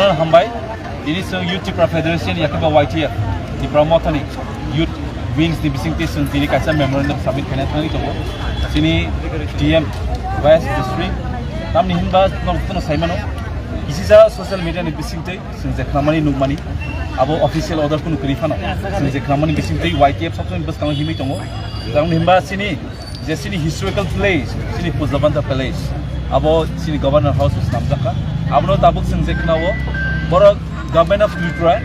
Governor Hambai, ini sung Youth Tipra Federation yakaba YTF di promothani Youth Wings di Bising sung diri kaisa memorandum submit kena tangi to. Sini DM West District tam ni himba nong Naimano. Isi sa social media ni Bising te sung Khwnamani Nukmani abo official order kun krifano sung Khwnamani Bising te YTF sabsong bas kang himi tongo. Tang himba sini sini historical place, sini Puzabanta Palace. Abo sini Governor House Swnamna. Abo tabuk sung Khwnawo boro government of Nukya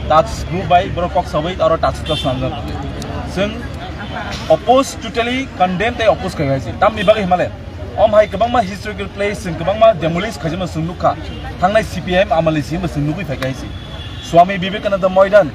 touch group by boro kok sabai aro touch to Swnamna. Sung oppose totally condemn te oppose kai haisi. Tam ni bagi himale. Hai kabang ma historical place sung kabang ma demolish khajima sung nukha. Thangnai CPM amali sim sung nukui phai haisi. Swami Vivekananda Moidan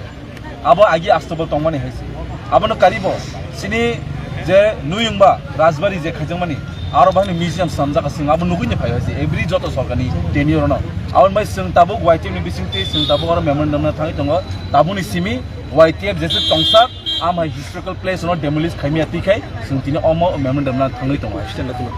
abo agi astobal tongmani haisi. Abo no karibo sini je nuyungba rajbari je khajangmani aro bani museum samjaka sing abo nugui phai haisi. Every joto sorkani tenure no awon bai sung tabu YTF ni Bising te sung tabu aro memorandum na thangi tongo tabu ni simi YTF jese tongsak amai historical place no demolish khaimi ati khai sung tini omo memorandum na thangi tongo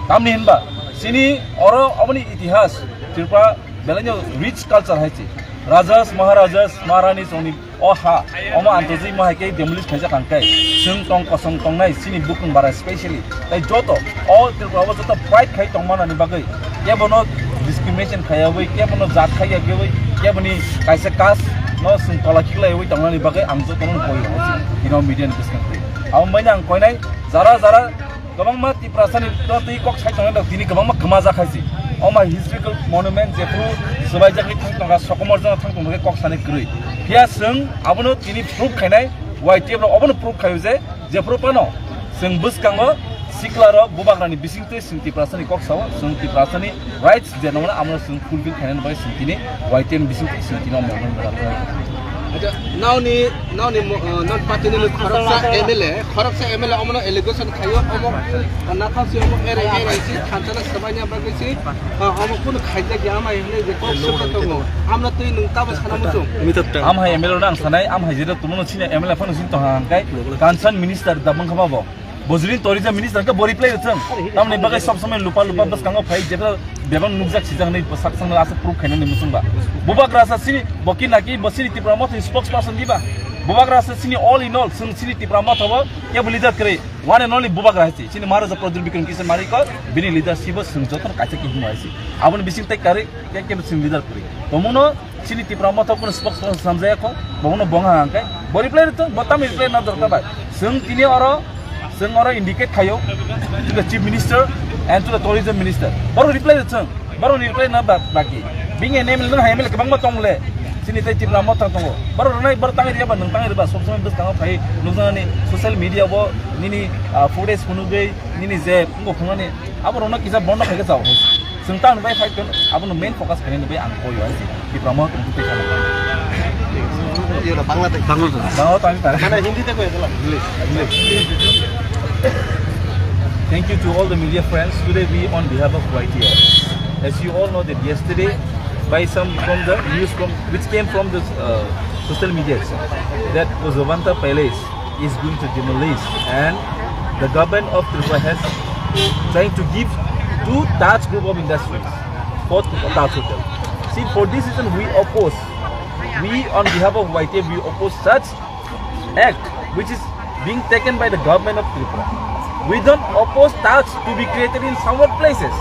tamni hinba sini oro aboni itihas Tripura belanyo rich culture haisi rajas maharajas maharani soni oha omo antoji mahake demolish khaja kangkai sung tong kosong tongnai sini bukung bara especially tai joto all Tripura joto pride khai tongmana ni bagai ya bono discrimination khaya wei ke bono jat khaya ge wei ke boni kaisa kas no sung kola khilai wei tongna ni bagai ang jo tonon koi hosi ino media ni biskan am mainang koinai jara gabang ma ti prasani to ti kok sai tongna tini gabang ma khama ja khaisi oma historical monument je pro sabai jaki tongka sokomor jona thang tongke kok sani krui pia sung abono tini proof khainai YTF ro abono proof khayu je pro pano sung buskango Siklaro bubagrani Bising te sung ti prasani kok sawa sung ti prasani rights je nongna amro sung fulfill khainan bai sung tini YTF Bising te sung tino memon bara now ni non party ni Khoroksa MLA omono allegation khayo omo na khasi omo ere si khantana sabanya bagisi omo kun khaija gyama hne je kok sabta tongo amna tui nung tabas khanamu chung mitapta am hai MLA nang sanai am hai jera tumono chine MLA phano sin to hankai concern minister dabang khamabo Bozulin tourism minister ka bori play rachang tamne bagai sob samay lupa bas kango phai jeta bebang nukjak sijang nei sak sang asa proof khaina ni musungba bubak rasa sini bokin naki bosini Tripura moth spokesperson diba bubak rasa sini all in all sung sini Tripura moth hobo ya leader kare one and only bubak rasa sini maharaja Pradul Bikram Kisan mari ko bini leadership sung jotor kaisa ki himo aisi abon Bising tai kare ke sung leader kare tomono sini Tripura moth ko spokesperson samjaya ko bono bonga angkai bori play rachang botam play na dorka ba sung tini oro sung oro indicate khayo to the chief minister and to the tourism minister baru reply na baki being a name na hamel kabang ma tongle sini tai Tripura moth tongo baru nai bar tangi dia ba nang tangi ba sob bas kang phai nuzani social media bo nini footage kunugei nini je ngo khungani abaro na kisa bonda khage saw sung tan bai phai kon abono main focus kane bai ang koi wa si Tripura moth ko te kala ये ना Bangladesh mana Hindi te ko English Thank you to all the media friends. Today we on behalf of YTF. As you all know that yesterday by some from the news which came from the social media that Puzabanta Palace is going to demolish and the government of Tripura has trying to give two Taj group of industries for Taj Hotel. See, for this reason we oppose. We on behalf of YTF we oppose such act which is being taken by the government of Tripura. We don't oppose Taj to be created in some places.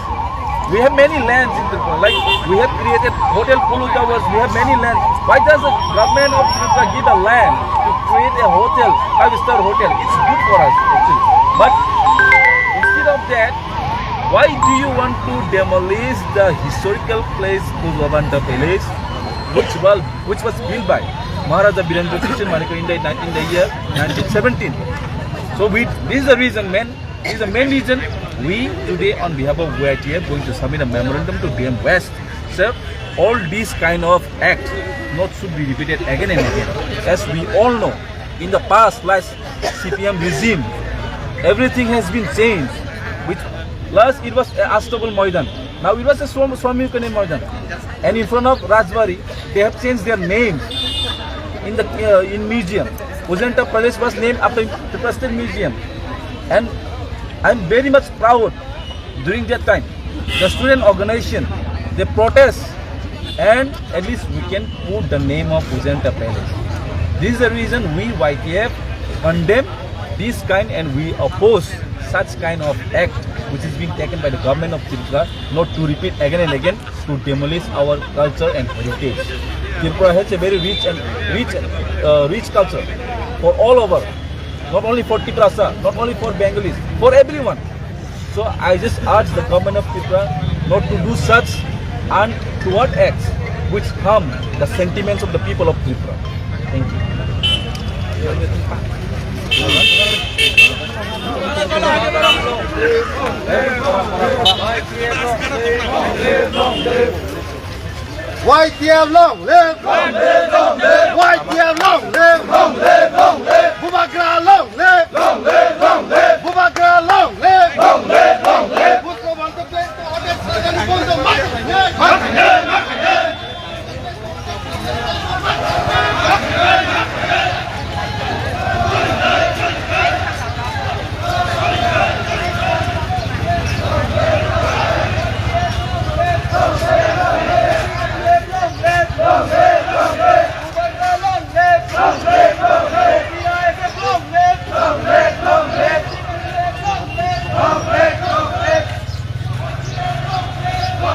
We have many lands in Tripura, like we have created Hotel Pulu Towers, we have many lands. Why does the government of Tripura give a land to create a hotel, 5-star hotel? It's good for us actually. But instead of that, why do you want to demolish the historical place Puzabanta Palace, which was built by Maharaja Birendra Kishan Maniko in the year 1917? So this is the reason, man. This is the main reason we today on behalf of YTF going to submit a memorandum to DM West. Sir, all these kind of acts not should be repeated again and again. As we all know, in the past last CPM regime, everything has been changed. Last it was Astobal Moidan. Now it was a Swami Moidan. And in front of Rajbari, they have changed their name in the in museum. Puzabanta Palace was named after the Preston Museum. And I'm very much proud during that time. The student organization, they protest and at least we can put the name of Pujanta Palace. This is the reason we YTF condemn this kind and we oppose such kind of act which is being taken by the government of Tripura not to repeat again and again to demolish our culture and heritage. Tripura has a very rich culture for all over, not only for Tiprasa, not only for Bengalis, for everyone. So I just urge the government of Tripura not to do such untoward acts which harm the sentiments of the people of Tripura. Thank you. YTF long live! YTF long live!